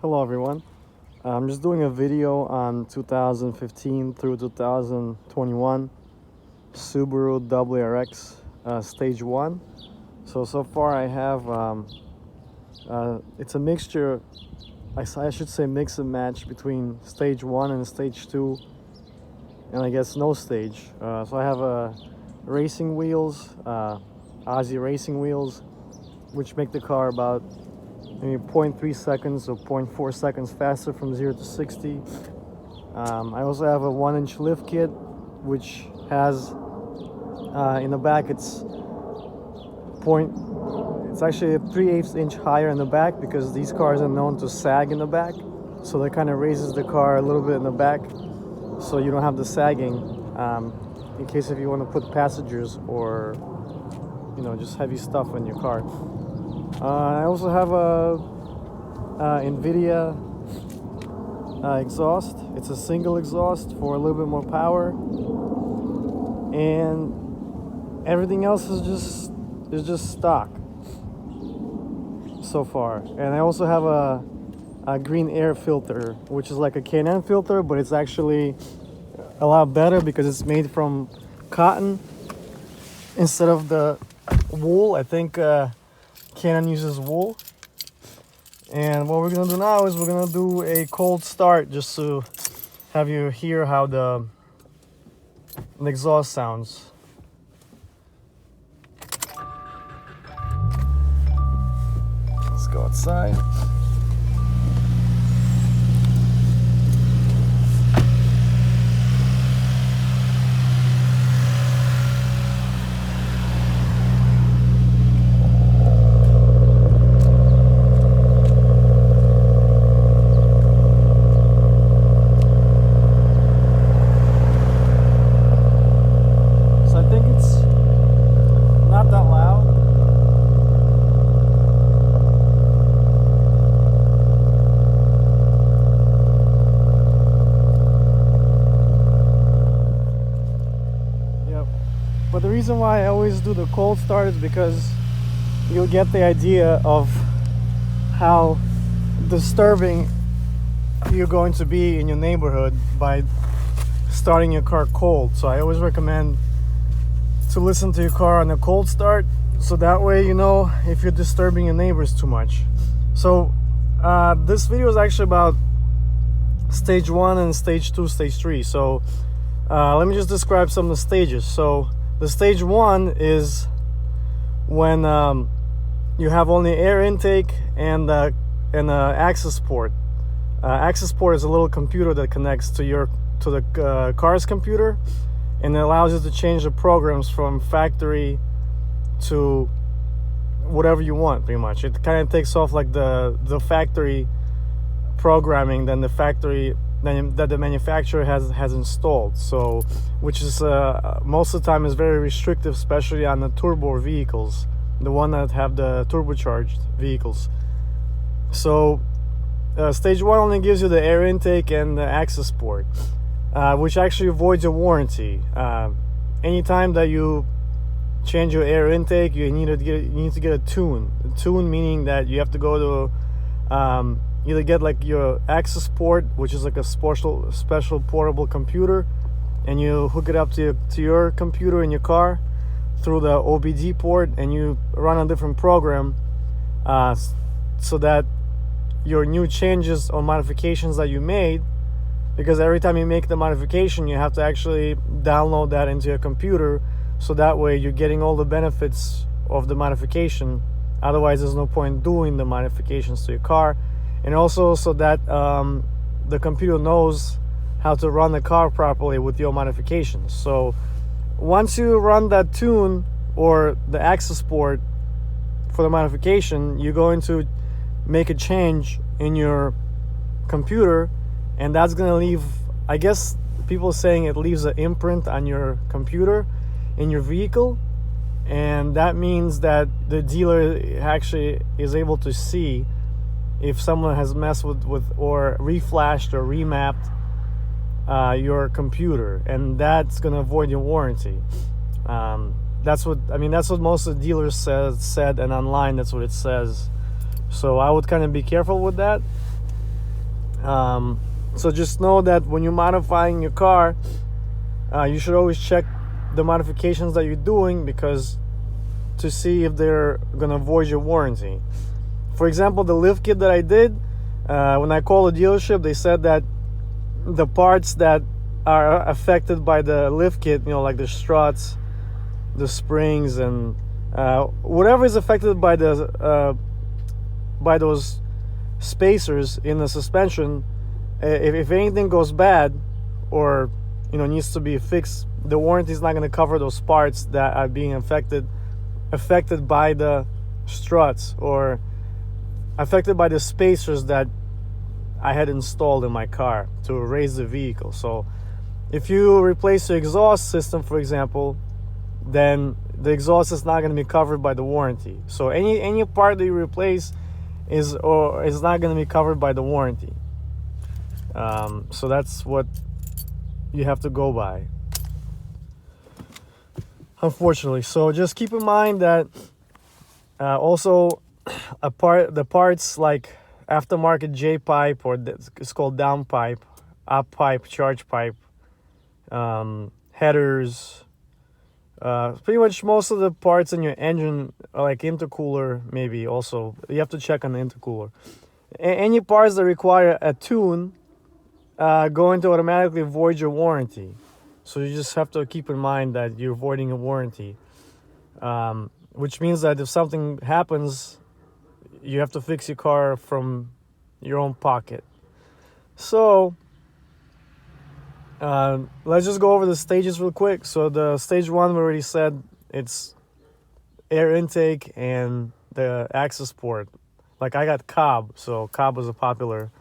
Hello everyone. I'm just doing a video on 2015 through 2021 Subaru Wrx stage 1. So far I have it's a mixture, I should say mix and match between stage 1 and stage 2, and I guess no stage. So I have racing wheels, Aussie racing wheels, which make the car about maybe 0.3 seconds or 0.4 seconds faster from 0 to 60. I also have a 1-inch lift kit, which has in the back it's actually a 3/8 inch higher in the back, because these cars are known to sag in the back, so that kind of raises the car a little bit in the back, so you don't have the sagging, in case if you want to put passengers or just heavy stuff in your car. I also have a NVIDIA exhaust. It's a single exhaust for a little bit more power, and everything else is just stock so far. And I also have a green air filter, which is like a K&N filter, but it's actually a lot better because it's made from cotton instead of the wool. I think K&N uses wool. And what we're gonna do now is we're gonna do a cold start, just to have you hear how the exhaust sounds. Let's go outside. But the reason why I always do the cold start is because you'll get the idea of how disturbing you're going to be in your neighborhood by starting your car cold. So I always recommend to listen to your car on a cold start, so that way you know if you're disturbing your neighbors too much. So this video is actually about stage 1 and stage 2, stage 3. So let me just describe some of the stages. So the stage 1 is when you have only air intake and access port. Access port is a little computer that connects to the car's computer, and it allows you to change the programs from factory to whatever you want, pretty much. It kind of takes off like the factory programming that the manufacturer has installed. So, which is most of the time is very restrictive, especially on the turbo vehicles, the one that have the turbocharged vehicles. So stage 1 only gives you the air intake and the access port, which actually avoids a warranty. Anytime that you change your air intake, you need to get a tune. A tune meaning that you have to go to either get like your access port, which is like a special portable computer, and you hook it up to your computer in your car through the OBD port, and you run a different program so that your new changes or modifications that you made, because every time you make the modification you have to actually download that into your computer, so that way you're getting all the benefits of the modification. Otherwise there's no point doing the modifications to your car. And also so that the computer knows how to run the car properly with your modifications. So once you run that tune or the access port for the modification, you're going to make a change in your computer, and that's going to leave, I guess people are saying it leaves an imprint on your computer in your vehicle, and that means that the dealer actually is able to see if someone has messed with or reflashed or remapped your computer, and that's going to avoid your warranty. That's what most of the dealers said, and online that's what it says. So I would kind of be careful with that. So just know that when you're modifying your car, you should always check the modifications that you're doing, because to see if they're gonna void your warranty. For example, the lift kit that I did, when I called the dealership, they said that the parts that are affected by the lift kit, like the struts, the springs, and whatever is affected by those spacers in the suspension, if anything goes bad or needs to be fixed, the warranty is not going to cover those parts that are being affected by the struts or affected by the spacers that I had installed in my car to raise the vehicle. So if you replace your exhaust system, for example, then the exhaust is not going to be covered by the warranty. So any part that you replace is not going to be covered by the warranty. So that's what you have to go by, unfortunately. So just keep in mind that also the parts like aftermarket J pipe, or it's called down pipe, up pipe, charge pipe, headers, pretty much most of the parts in your engine, like intercooler, maybe also you have to check on the intercooler. Any parts that require a tune going to automatically void your warranty. So you just have to keep in mind that you're voiding a warranty, which means that if something happens, you have to fix your car from your own pocket. So let's just go over the stages real quick. So the stage 1, we already said it's air intake and the access port. Like I got Cobb, so Cobb was a popular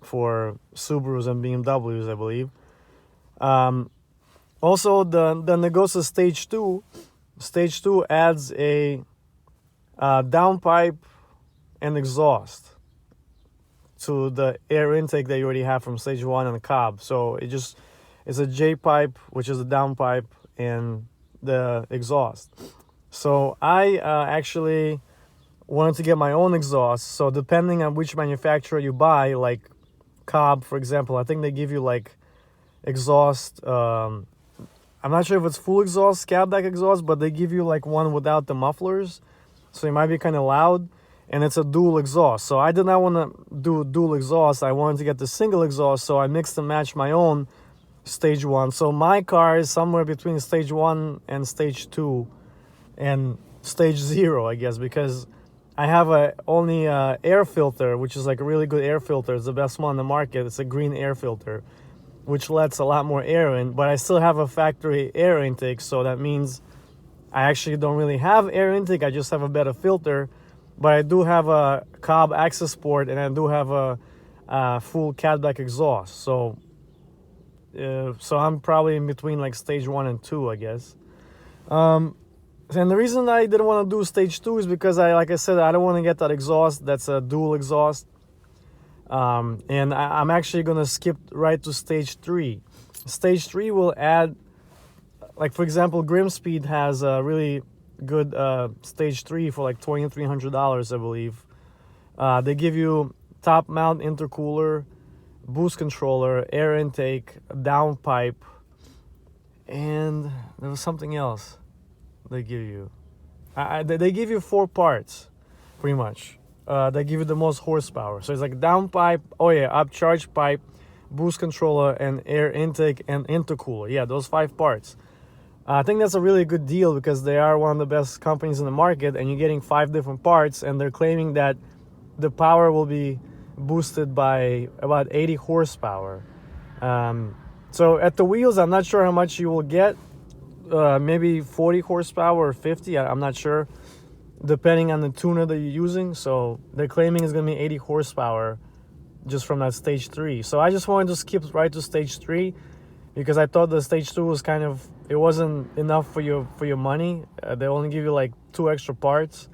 for Subarus and BMWs, I believe. Also, then it goes to stage 2. Stage 2 adds a downpipe and exhaust to the air intake that you already have from stage 1 and the Cobb. So it's a J pipe, which is a downpipe, and the exhaust. So I actually wanted to get my own exhaust. So depending on which manufacturer you buy, like Cobb, for example, I think they give you like exhaust. I'm not sure if it's full exhaust, cab deck exhaust, but they give you like one without the mufflers, so it might be kind of loud, and it's a dual exhaust. So I did not want to do dual exhaust. I wanted to get the single exhaust, so I mixed and matched my own stage 1. So my car is somewhere between stage 1 and stage 2 and stage 0, I guess, because I have only air filter, which is like a really good air filter. It's the best one on the market. It's a green air filter, which lets a lot more air in, but I still have a factory air intake, so that means I actually don't really have air intake. I just have a better filter, but I do have a Cobb access port, and I do have a full catback exhaust. So I'm probably in between like stage 1 and 2, I guess. And the reason I didn't want to do stage 2 is because like I said, I don't want to get that exhaust. That's a dual exhaust. And I'm actually going to skip right to stage 3. Stage 3 will add, like for example, Grimspeed has a really good stage 3 for like $2,300, I believe. They give you top mount intercooler, boost controller, air intake, downpipe, and there was something else they give you. They give you 4 parts, pretty much. They give you the most horsepower. So it's like downpipe, upcharge pipe, boost controller, and air intake and intercooler. Yeah, those 5 parts. I think that's a really good deal because they are one of the best companies in the market, and you're getting 5 different parts, and they're claiming that the power will be boosted by about 80 horsepower. So at the wheels, I'm not sure how much you will get. Maybe 40 horsepower or 50, I'm not sure, depending on the tuner that you're using. So they're claiming it's going to be 80 horsepower just from that stage 3. So I just wanted to skip right to stage 3 because I thought the stage 2 was it wasn't enough for your money. They only give you like 2 extra parts,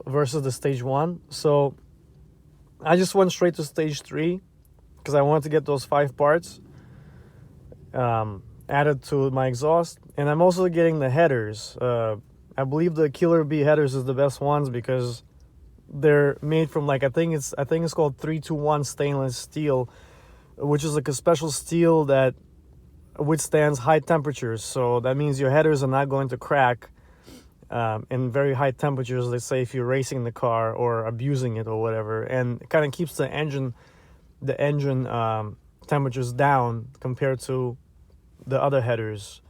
versus the stage 1. So I just went straight to stage 3 because I wanted to get those 5 parts added to my exhaust. And I'm also getting the headers. I believe the Killer Bee headers is the best ones because they're made from like I think it's called 321 stainless steel, which is like a special steel that withstands high temperatures. So that means your headers are not going to crack in very high temperatures. Let's say if you're racing the car or abusing it or whatever, and it kind of keeps the engine temperatures down compared to the other headers.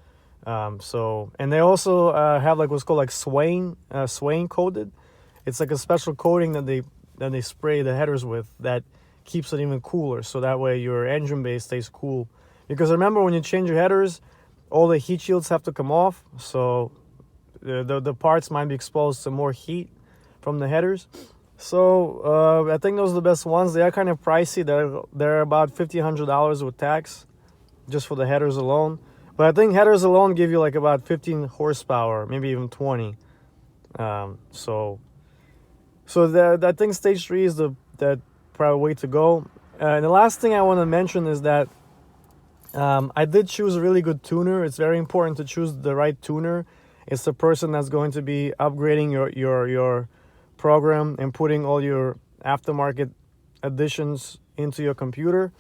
So, and they also have like what's called like swaying coated. It's like a special coating that they spray the headers with that keeps it even cooler. So that way your engine bay stays cool. Because remember, when you change your headers, all the heat shields have to come off. So the parts might be exposed to more heat from the headers. So I think those are the best ones. They are kind of pricey. They're about $1,500 with tax, just for the headers alone. But I think headers alone give you like about 15 horsepower, maybe even 20. So I think stage 3 is the probably way to go. And the last thing I want to mention is that I did choose a really good tuner. It's very important to choose the right tuner. It's the person that's going to be upgrading your program and putting all your aftermarket additions into your computer.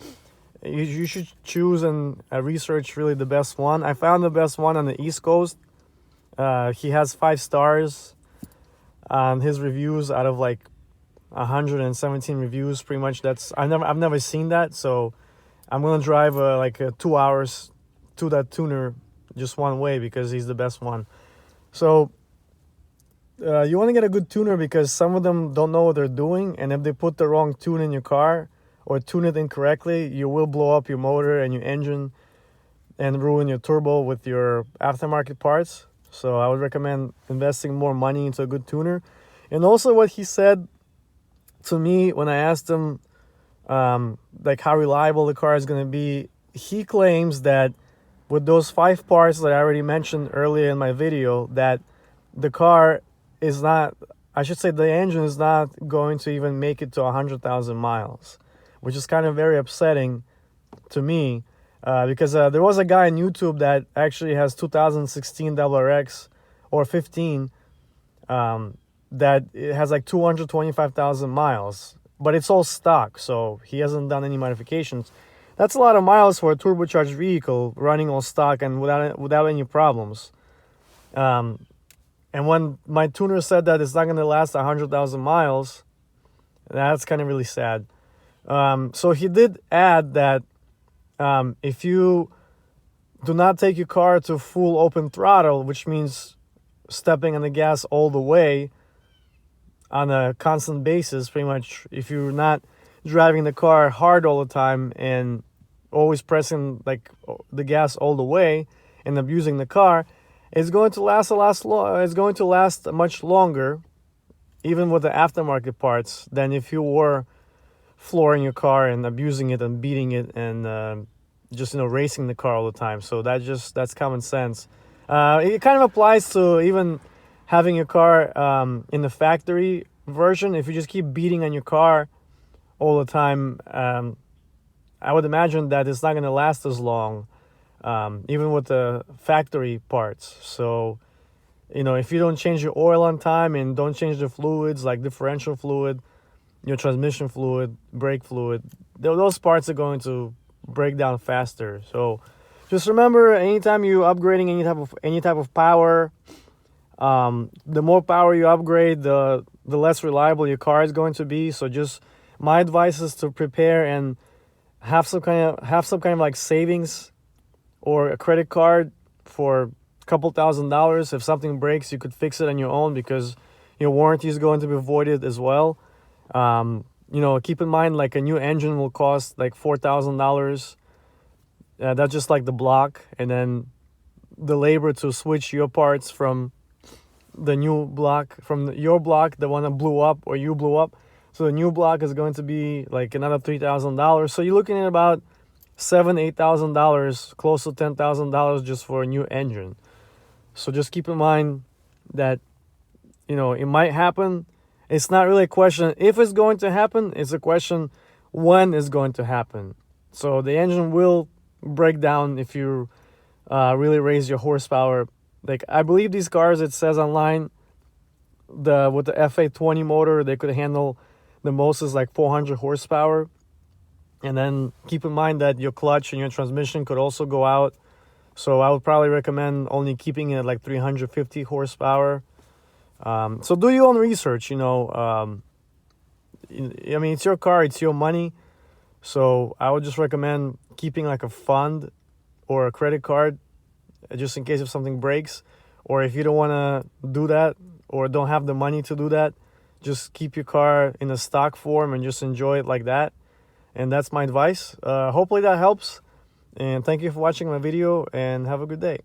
You should choose and research really the best one. I found the best one on the East Coast. He has 5 stars on his reviews out of like 117 reviews. Pretty much I've never seen that. So I'm gonna drive like 2 hours to that tuner just one way because he's the best one. So you want to get a good tuner because some of them don't know what they're doing, and if they put the wrong tune in your car or tune it incorrectly, you will blow up your motor and your engine and ruin your turbo with your aftermarket parts. So I would recommend investing more money into a good tuner. And also what he said to me when I asked him like how reliable the car is going to be, he claims that with those 5 parts that I already mentioned earlier in my video, that the car is not, I should say the engine is not going to even make it to 100,000 miles, which is kind of very upsetting to me because there was a guy on YouTube that actually has 2016 Wrx or 15 that it has like 225,000 miles, but it's all stock, so he hasn't done any modifications. That's a lot of miles for a turbocharged vehicle running all stock and without any problems. And when my tuner said that it's not going to last 100,000 miles, that's kind of really sad. So he did add that if you do not take your car to full open throttle, which means stepping on the gas all the way on a constant basis, pretty much if you're not driving the car hard all the time and always pressing like the gas all the way and abusing the car, it's going to last it's going to last much longer, even with the aftermarket parts, than if you were flooring your car and abusing it and beating it and just racing the car all the time. So that's common sense. It kind of applies to even having your car in the factory version. If you just keep beating on your car all the time, I would imagine that it's not going to last as long, even with the factory parts. So, if you don't change your oil on time and don't change the fluids like differential fluid, your transmission fluid, brake fluid, those parts are going to break down faster. So just remember, anytime you're upgrading any type of power, the more power you upgrade, the less reliable your car is going to be. So just my advice is to prepare and have some kind of like savings or a credit card for a couple $1,000s. If something breaks, you could fix it on your own because your warranty is going to be voided as well. Keep in mind, like a new engine will cost like $4,000. That's just like the block, and then the labor to switch your parts from the new block, your block, the one that blew up or you blew up. So the new block is going to be like another $3,000. So you're looking at about $7,000-8,000, close to $10,000 just for a new engine. So just keep in mind that it might happen. It's not really a question if it's going to happen. It's a question when it's going to happen. So the engine will break down if you really raise your horsepower. Like I believe these cars, it says online with the FA20 motor, they could handle the most is like 400 horsepower. And then keep in mind that your clutch and your transmission could also go out. So I would probably recommend only keeping it at like 350 horsepower. So do your own research, I mean, it's your car, it's your money. So I would just recommend keeping like a fund or a credit card just in case if something breaks. Or if you don't want to do that or don't have the money to do that, just keep your car in a stock form and just enjoy it like that. And that's my advice. Hopefully that helps. And thank you for watching my video and have a good day.